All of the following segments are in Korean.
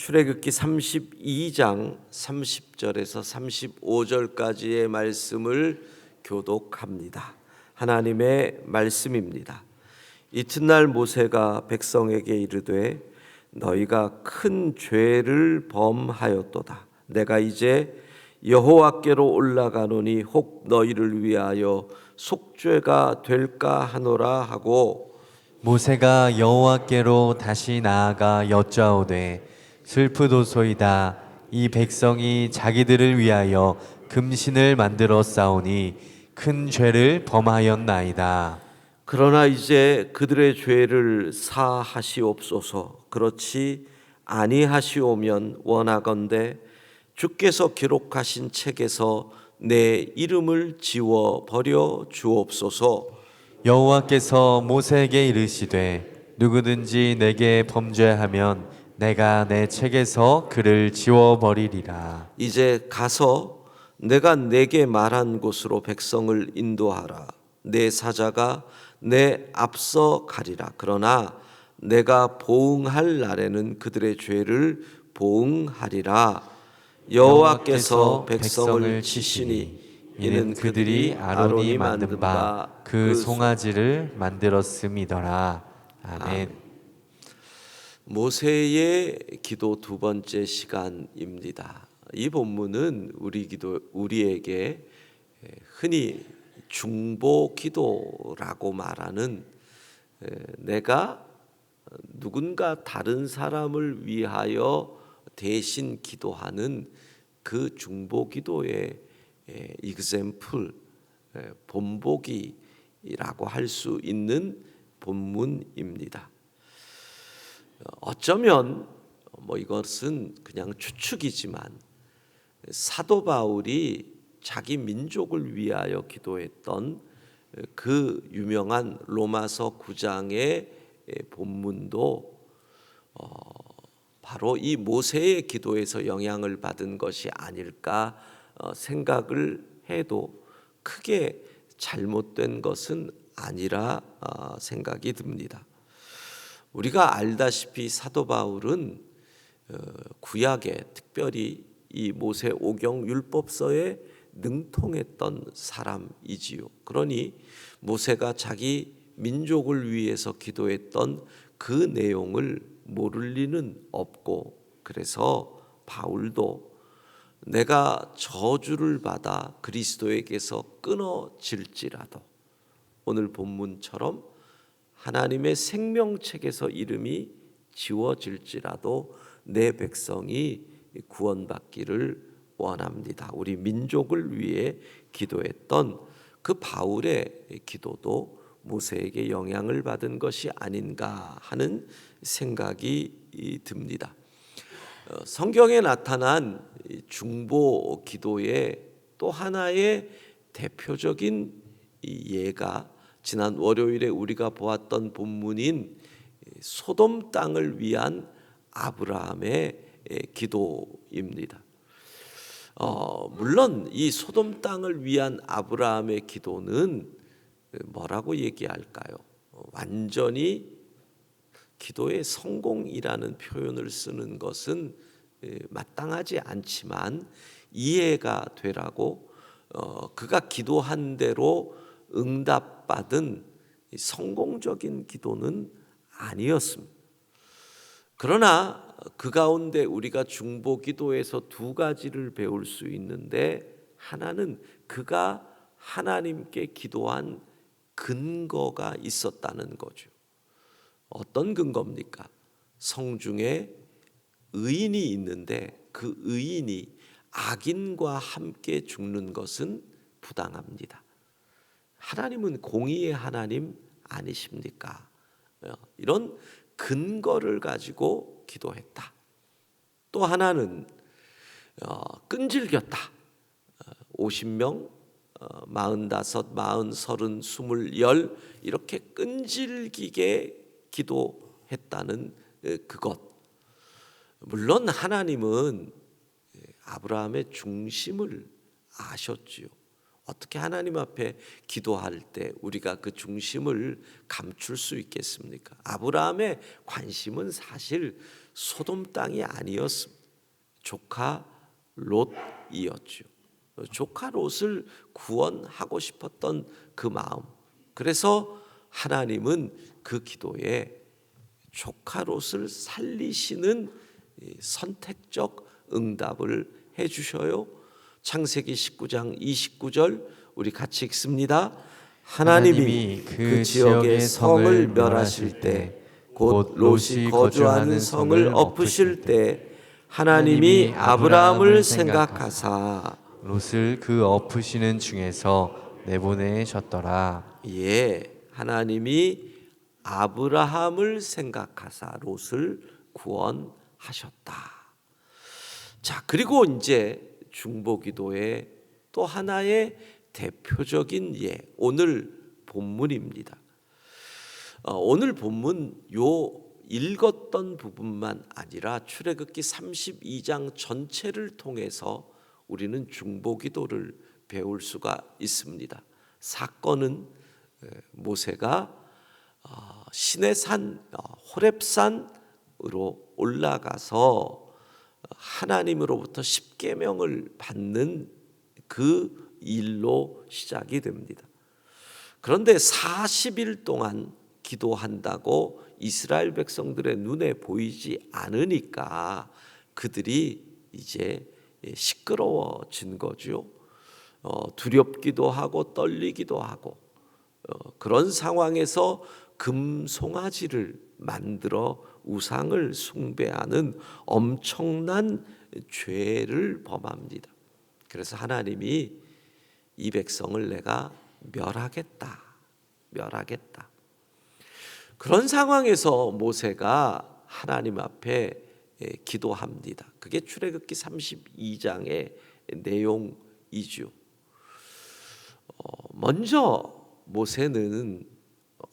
출애굽기 32장 30절에서 35절까지의 말씀을 교독합니다. 하나님의 말씀입니다. 이튿날 모세가 백성에게 이르되 너희가 큰 죄를 범하였도다. 내가 이제 여호와께로 올라가노니 혹 너희를 위하여 속죄가 될까 하노라 하고, 모세가 여호와께로 다시 나아가 여짜오되 슬프도소이다. 이 백성이 자기들을 위하여 금신을 만들어 싸우니 큰 죄를 범하였나이다. 그러나 이제 그들의 죄를 사하시옵소서. 그렇지 아니하시오면 원하건대 주께서 기록하신 책에서 내 이름을 지워 버려 주옵소서. 여호와께서 모세에게 이르시되 누구든지 내게 범죄하면 내가 내 책에서 그를 지워버리리라. 이제 가서 내가 내게 말한 곳으로 백성을 인도하라. 내 사자가 내 앞서 가리라. 그러나 내가 보응할 날에는 그들의 죄를 보응하리라. 여호와께서 백성을 치시니 이는 그들이 아론이 만든 바 그 송아지를 만들었음이더라. 아멘. 모세의 기도 두 번째 시간입니다. 이 본문은 우리에게 흔히 중보 기도라고 말하는, 내가 누군가 다른 사람을 위하여 대신 기도하는 그 중보 기도의 example, 본보기라고 할 수 있는 본문입니다. 어쩌면 이것은 그냥 추측이지만 사도 바울이 자기 민족을 위하여 기도했던 그 유명한 로마서 9장의 본문도 바로 이 모세의 기도에서 영향을 받은 것이 아닐까 생각을 해도 크게 잘못된 것은 아니라 생각이 듭니다. 우리가 알다시피 사도 바울은 구약에 특별히 이 모세 오경 율법서에 능통했던 사람이지요. 그러니 모세가 자기 민족을 위해서 기도했던 그 내용을 모를 리는 없고, 그래서 바울도 내가 저주를 받아 그리스도에게서 끊어질지라도, 오늘 본문처럼 하나님의 생명책에서 이름이 지워질지라도 내 백성이 구원받기를 원합니다. 우리 민족을 위해 기도했던 그 바울의 기도도 모세에게 영향을 받은 것이 아닌가 하는 생각이 듭니다. 성경에 나타난 중보 기도의 또 하나의 대표적인 예가 지난 월요일에 우리가 보았던 본문인 소돔 땅을 위한 아브라함의 기도입니다. 물론 이 소돔 땅을 위한 아브라함의 기도는 뭐라고 얘기할까요? 완전히 기도의 성공이라는 표현을 쓰는 것은 마땅하지 않지만 이해가 되라고, 그가 기도한 대로 응답받은 성공적인 기도는 아니었습니다. 그러나 그 가운데 우리가 중보 기도에서 두 가지를 배울 수 있는데, 하나는 그가 하나님께 기도한 근거가 있었다는 거죠. 어떤 근거입니까? 성중에 의인이 있는데 그 의인이 악인과 함께 죽는 것은 부당합니다. 하나님은 공의의 하나님 아니십니까? 이런 근거를 가지고 기도했다. 또 하나는 끈질겼다. 50명, 45, 40, 30, 20 이렇게 끈질기게 기도했다는 그것. 물론 하나님은 아브라함의 중심을 아셨지요. 어떻게 하나님 앞에 기도할 때 우리가 그 중심을 감출 수 있겠습니까? 아브라함의 관심은 사실 소돔 땅이 아니었습니다. 조카 롯이었죠. 조카 롯을 구원하고 싶었던 그 마음. 그래서 하나님은 그 기도에 조카 롯을 살리시는 선택적 응답을 해주셔요. 창세기 19장 29절 우리 같이 읽습니다. 하나님이 그 지역의 성을 멸하실 때 곧 롯이 거주하는 성을 엎으실 때 하나님이 아브라함을 생각하사 롯을 그 엎으시는 중에서 내보내셨더라. 예, 하나님이 아브라함을 생각하사 롯을 구원하셨다. 자, 그리고 이제 중보기도의 또 하나의 대표적인 예, 오늘 본문입니다. 오늘 본문 요 읽었던 부분만 아니라 출애굽기 32장 전체를 통해서 우리는 중보기도를 배울 수가 있습니다. 사건은 모세가 시내산 호렙산으로 올라가서 하나님으로부터 십계명을 받는 그 일로 시작이 됩니다. 그런데 40일 동안 기도한다고 이스라엘 백성들의 눈에 보이지 않으니까 그들이 이제 시끄러워진 거죠. 두렵기도 하고 떨리기도 하고 그런 상황에서 금송아지를 만들어 우상을 숭배하는 엄청난 죄를 범합니다. 그래서 하나님이 이 백성을 내가 멸하겠다. 그런 상황에서 모세가 하나님 앞에 기도합니다. 그게 출애굽기 32장의 내용이죠. 먼저 모세는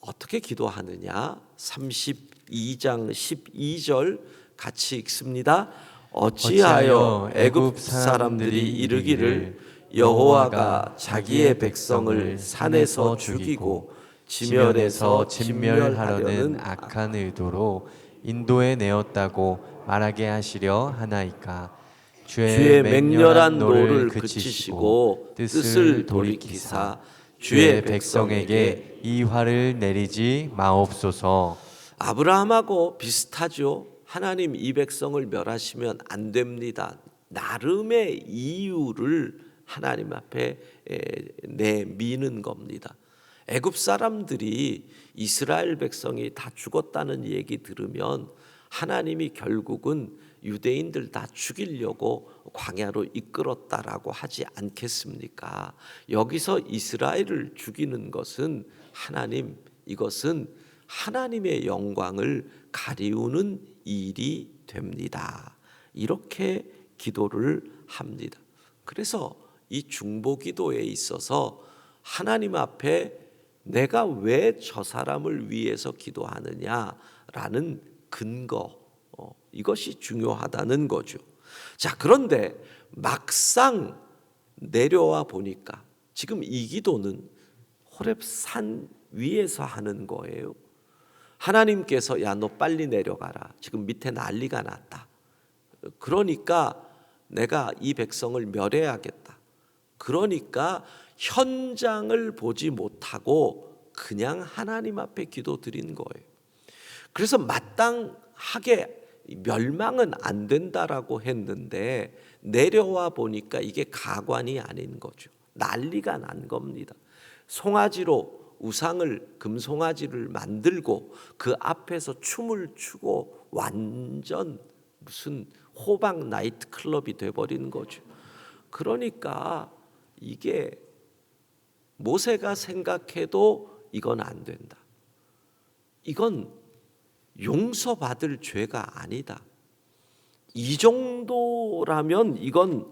어떻게 기도하느냐? 32장 12절 같이 읽습니다. 어찌하여 애굽 사람들이 이르기를 여호와가 자기의 백성을 산에서 죽이고 지면에서 진멸하려는 악한 의도로 인도에 내었다고 말하게 하시려 하나이까. 주의 맹렬한 노를 그치시고 뜻을 돌이키사 주의 백성에게 이 화를 내리지 마옵소서. 아브라함하고 비슷하죠. 하나님 이 백성을 멸하시면 안 됩니다. 나름의 이유를 하나님 앞에 내미는 겁니다. 애굽 사람들이 이스라엘 백성이 다 죽었다는 얘기 들으면 하나님이 결국은 유대인들 다 죽이려고 광야로 이끌었다라고 하지 않겠습니까? 여기서 이스라엘을 죽이는 것은 하나님, 이것은 하나님의 영광을 가리우는 일이 됩니다. 이렇게 기도를 합니다. 그래서 이 중보기도에 있어서 하나님 앞에 내가 왜 저 사람을 위해서 기도하느냐라는 근거, 이것이 중요하다는 거죠. 자, 그런데 막상 내려와 보니까 지금 이 기도는 호렙산 위에서 하는 거예요. 하나님께서 야, 너 빨리 내려가라. 지금 밑에 난리가 났다. 그러니까 내가 이 백성을 멸해야겠다. 그러니까 현장을 보지 못하고 그냥 하나님 앞에 기도 드린 거예요. 그래서 마땅하게 멸망은 안 된다라고 했는데 내려와 보니까 이게 가관이 아닌 거죠. 난리가 난 겁니다. 송아지로 우상을 금송아지를 만들고 그 앞에서 춤을 추고 완전 무슨 호박 나이트 클럽이 돼버린 거죠. 그러니까 이게 모세가 생각해도 이건 안 된다. 이건 용서받을 죄가 아니다. 이 정도라면 이건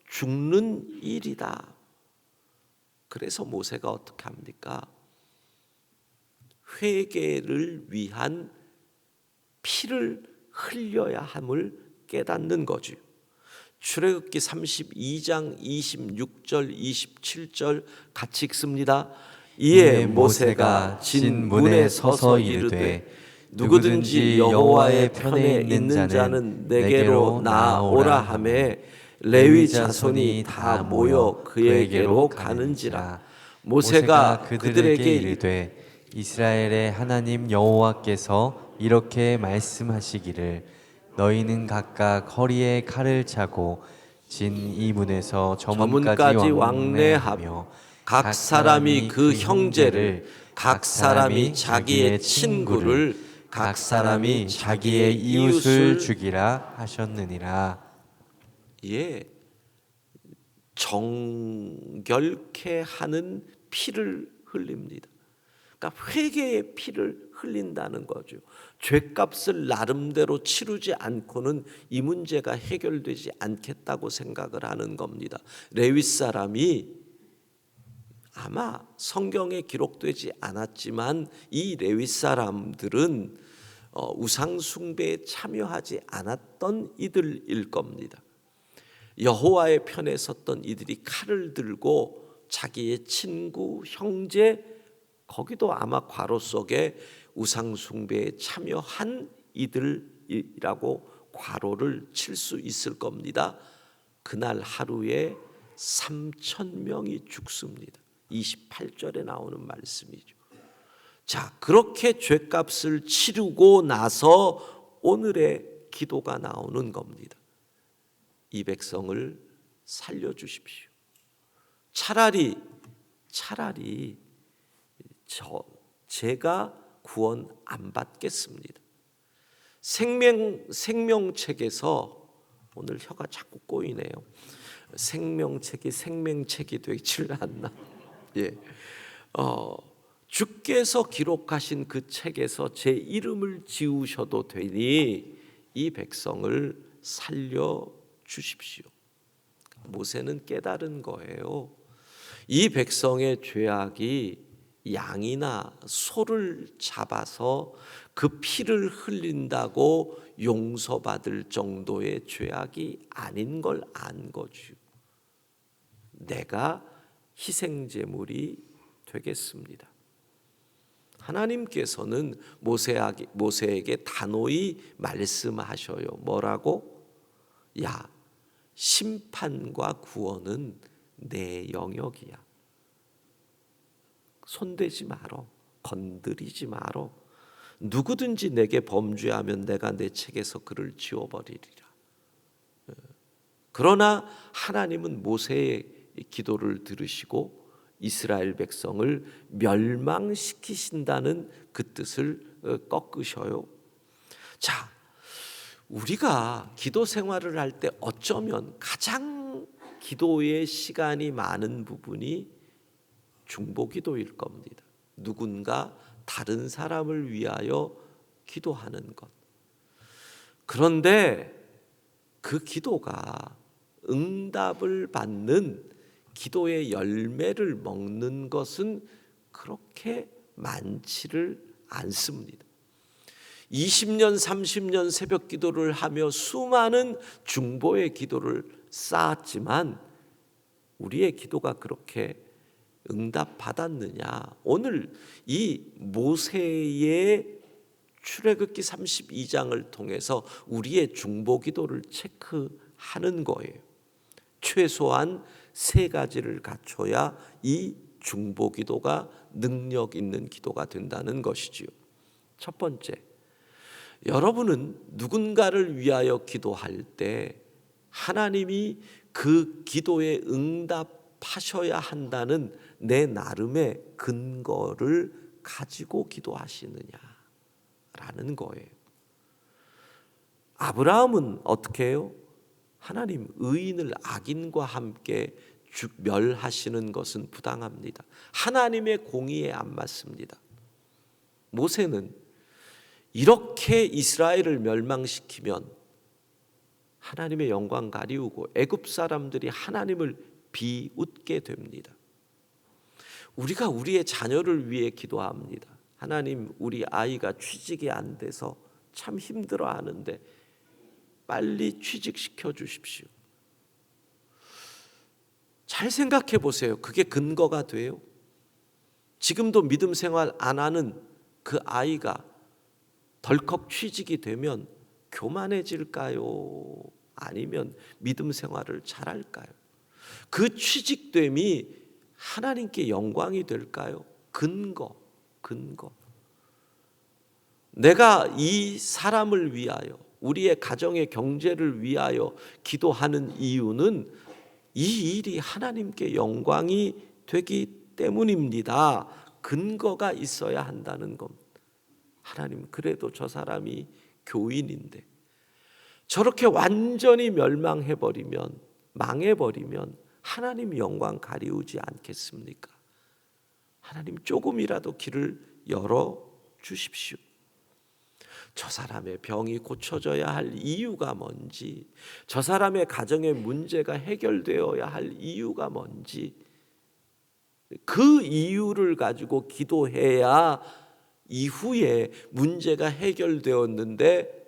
죽는 일이다. 그래서 모세가 어떻게 합니까? 회개를 위한 피를 흘려야 함을 깨닫는 거죠. 출애굽기 32장 26절 27절 같이 읽습니다. 이에 모세가 진 문에 서서 이르되 누구든지 여호와의 편에 있는 자는 내게로 나오라 하매 레위 자손이 다 모여 그에게로 가는지라. 모세가 그들에게 이르되 이스라엘의 하나님 여호와께서 이렇게 말씀하시기를 너희는 각각 허리에 칼을 차고 진 이 문에서 저문까지 왕래하며 각 사람이 그 형제를 각 사람이 자기의 친구를 각 사람이 자기의 이웃을 죽이라 하셨느니라. 예, 정결케 하는 피를 흘립니다. 그러니까 회개의 피를 흘린다는 거죠. 죄값을 나름대로 치르지 않고는 이 문제가 해결되지 않겠다고 생각을 하는 겁니다. 레위 사람이 아마 성경에 기록되지 않았지만 이 레위 사람들은 우상 숭배에 참여하지 않았던 이들일 겁니다. 여호와의 편에 섰던 이들이 칼을 들고 자기의 친구, 형제, 거기도 아마 괄호 속에 우상 숭배에 참여한 이들이라고 괄호를 칠 수 있을 겁니다. 그날 하루에 3,000명이 죽습니다. 28절에 나오는 말씀이죠. 자, 그렇게 죄값을 치르고 나서 오늘의 기도가 나오는 겁니다. 이 백성을 살려주십시오. 차라리 제가 구원 안 받겠습니다. 생명책에서 오늘 혀가 자꾸 꼬이네요. 생명책이 되질 않나. 예. 주께서 기록하신 그 책에서 제 이름을 지우셔도 되니 이 백성을 살려 주십시오. 모세는 깨달은 거예요. 이 백성의 죄악이 양이나 소를 잡아서 그 피를 흘린다고 용서받을 정도의 죄악이 아닌 걸 안 거죠. 내가 희생제물이 되겠습니다. 하나님께서는 모세에게 단호히 말씀하셔요. 뭐라고? 야, 심판과 구원은 내 영역이야. 손대지 말어. 건드리지 말어. 누구든지 내게 범죄하면 내가 내 책에서 그를 지워버리리라. 그러나 하나님은 모세의 기도를 들으시고 이스라엘 백성을 멸망시키신다는 그 뜻을 꺾으셔요. 자, 우리가 기도 생활을 할 때 어쩌면 가장 기도의 시간이 많은 부분이 중보기도일 겁니다. 누군가 다른 사람을 위하여 기도하는 것. 그런데 그 기도가 응답을 받는 기도의 열매를 먹는 것은 그렇게 많지를 않습니다. 20년, 30년 새벽 기도를 하며 수많은 중보의 기도를 쌓았지만 우리의 기도가 그렇게 응답받았느냐? 오늘 이 모세의 출애굽기 32장을 통해서 우리의 중보 기도를 체크하는 거예요. 최소한 3가지를 갖춰야 이 중보 기도가 능력 있는 기도가 된다는 것이지요. 첫 번째, 여러분은 누군가를 위하여 기도할 때 하나님이 그 기도에 응답하셔야 한다는 내 나름의 근거를 가지고 기도하시느냐라는 거예요. 아브라함은 어떻게 해요? 하나님, 의인을 악인과 함께 멸하시는 것은 부당합니다. 하나님의 공의에 안 맞습니다. 모세는 이렇게 이스라엘을 멸망시키면 하나님의 영광 가리우고 애굽 사람들이 하나님을 비웃게 됩니다. 우리가 우리의 자녀를 위해 기도합니다. 하나님, 우리 아이가 취직이 안 돼서 참 힘들어하는데 빨리 취직시켜 주십시오. 잘 생각해 보세요. 그게 근거가 돼요? 지금도 믿음 생활 안 하는 그 아이가 덜컥 취직이 되면 교만해질까요? 아니면 믿음 생활을 잘할까요? 그 취직됨이 하나님께 영광이 될까요? 근거. 내가 이 사람을 위하여, 우리의 가정의 경제를 위하여 기도하는 이유는 이 일이 하나님께 영광이 되기 때문입니다. 근거가 있어야 한다는 겁니다. 하나님, 그래도 저 사람이 교인인데 저렇게 완전히 멸망해버리면, 망해버리면 하나님 영광 가리우지 않겠습니까? 하나님, 조금이라도 길을 열어주십시오. 저 사람의 병이 고쳐져야 할 이유가 뭔지, 저 사람의 가정의 문제가 해결되어야 할 이유가 뭔지, 그 이유를 가지고 기도해야 이후에 문제가 해결되었는데,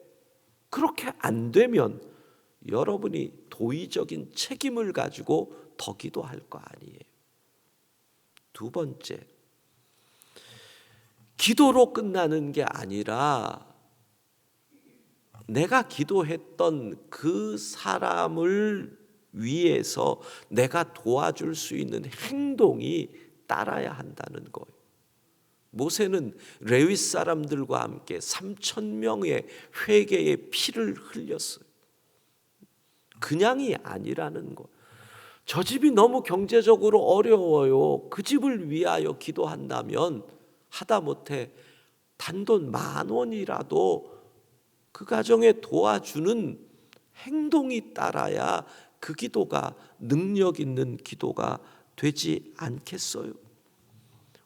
그렇게 안 되면 여러분이 도의적인 책임을 가지고 더 기도할 거 아니에요. 두 번째, 기도로 끝나는 게 아니라 내가 기도했던 그 사람을 위해서 내가 도와줄 수 있는 행동이 따라야 한다는 거예요. 모세는 레위 사람들과 함께 3,000명의 회개의 피를 흘렸어요. 그냥이 아니라는 거. 저 집이 너무 경제적으로 어려워요. 그 집을 위하여 기도한다면 하다못해 단돈 10,000원이라도 그 가정에 도와주는 행동이 따라야 그 기도가 능력 있는 기도가 되지 않겠어요?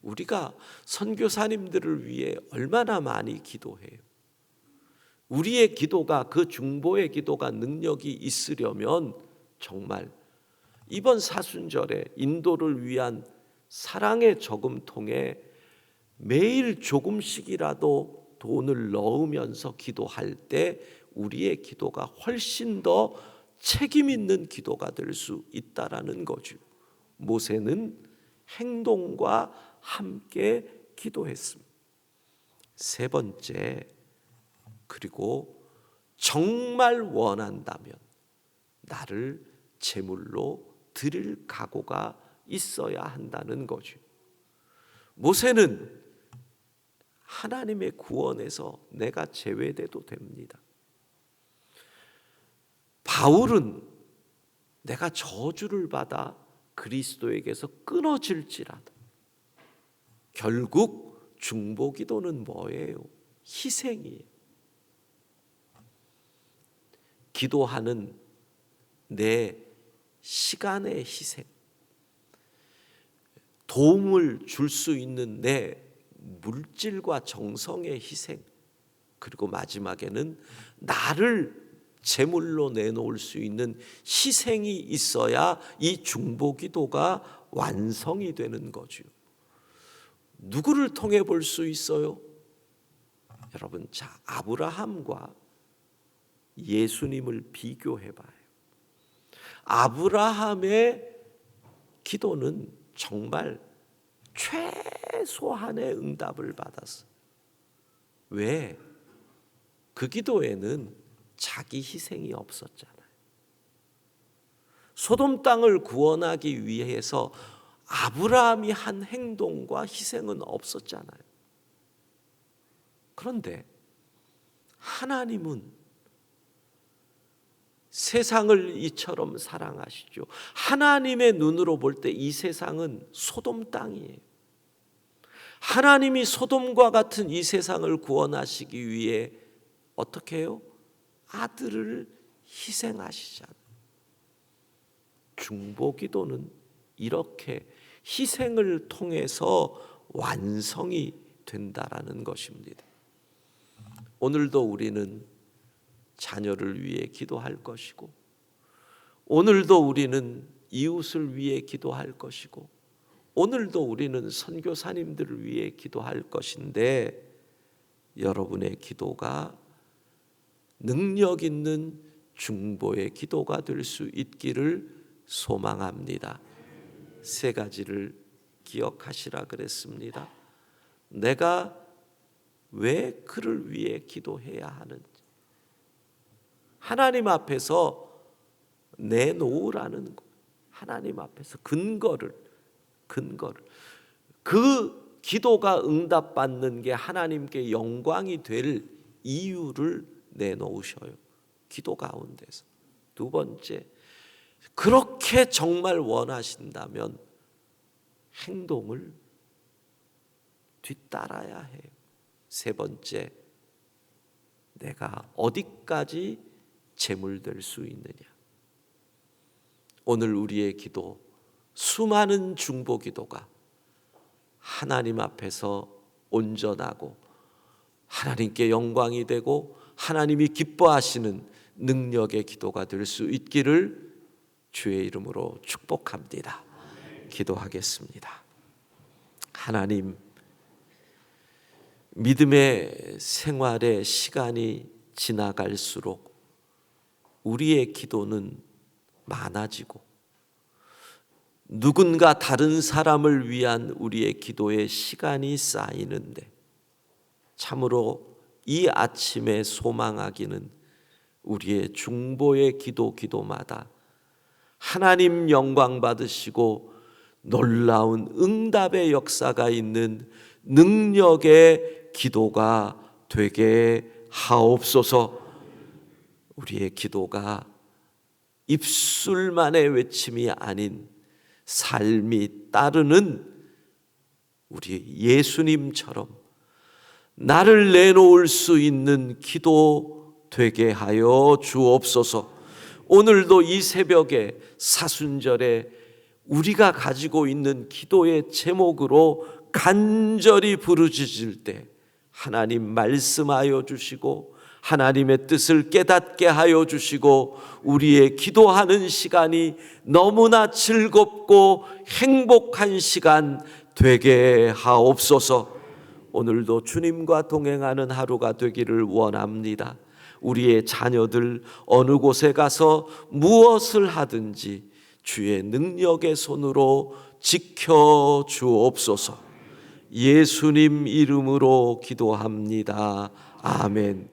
우리가 선교사님들을 위해 얼마나 많이 기도해요. 우리의 기도가, 그 중보의 기도가 능력이 있으려면 정말 이번 사순절에 인도를 위한 사랑의 저금통에 매일 조금씩이라도 돈을 넣으면서 기도할 때 우리의 기도가 훨씬 더 책임 있는 기도가 될 수 있다라는 거죠. 모세는 행동과 함께 기도했습니다. 세 번째, 그리고 정말 원한다면 나를 제물로 드릴 각오가 있어야 한다는 거죠. 모세는 하나님의 구원에서 내가 제외돼도 됩니다. 바울은 내가 저주를 받아 그리스도에게서 끊어질지라도 결국 중보기도는 뭐예요? 희생이에요. 기도하는 내 시간의 희생, 도움을 줄 수 있는 내 물질과 정성의 희생, 그리고 마지막에는 나를 제물로 내놓을 수 있는 희생이 있어야 이 중보기도가 완성이 되는 거죠. 누구를 통해 볼 수 있어요? 여러분, 자, 아브라함과 예수님을 비교해 봐요. 아브라함의 기도는 정말 최소한의 응답을 받았어요. 왜? 그 기도에는 자기 희생이 없었잖아요. 소돔 땅을 구원하기 위해서 아브라함이 한 행동과 희생은 없었잖아요. 그런데 하나님은 세상을 이처럼 사랑하시죠. 하나님의 눈으로 볼 때 이 세상은 소돔 땅이에요. 하나님이 소돔과 같은 이 세상을 구원하시기 위해 어떻게 해요? 아들을 희생하시잖아요. 중보기도는 이렇게 희생을 통해서 완성이 된다라는 것입니다. 오늘도 우리는 자녀를 위해 기도할 것이고, 오늘도 우리는 이웃을 위해 기도할 것이고, 오늘도 우리는 선교사님들을 위해 기도할 것인데, 여러분의 기도가 능력 있는 중보의 기도가 될 수 있기를 소망합니다. 세 가지를 기억하시라 그랬습니다. 내가 왜 그를 위해 기도해야 하는지 하나님 앞에서 내놓으라는 거. 하나님 앞에서 근거를 그 기도가 응답받는 게 하나님께 영광이 될 이유를 내놓으셔요. 기도 가운데서. 두 번째, 그렇게 정말 원하신다면 행동을 뒤따라야 해요. 세 번째, 내가 어디까지 재물될 수 있느냐. 오늘 우리의 기도, 수많은 중보 기도가 하나님 앞에서 온전하고 하나님께 영광이 되고 하나님이 기뻐하시는 능력의 기도가 될 수 있기를 주의 이름으로 축복합니다. 기도하겠습니다. 하나님, 믿음의 생활의 시간이 지나갈수록 우리의 기도는 많아지고 누군가 다른 사람을 위한 우리의 기도의 시간이 쌓이는데 참으로 이 아침에 소망하기는 우리의 중보의 기도마다 하나님 영광 받으시고 놀라운 응답의 역사가 있는 능력의 기도가 되게 하옵소서. 우리의 기도가 입술만의 외침이 아닌 삶이 따르는 우리 예수님처럼 나를 내놓을 수 있는 기도 되게 하여 주옵소서. 오늘도 이 새벽에 사순절에 우리가 가지고 있는 기도의 제목으로 간절히 부르짖을 때 하나님 말씀하여 주시고 하나님의 뜻을 깨닫게 하여 주시고 우리의 기도하는 시간이 너무나 즐겁고 행복한 시간 되게 하옵소서. 오늘도 주님과 동행하는 하루가 되기를 원합니다. 우리의 자녀들 어느 곳에 가서 무엇을 하든지 주의 능력의 손으로 지켜 주옵소서. 예수님 이름으로 기도합니다. 아멘.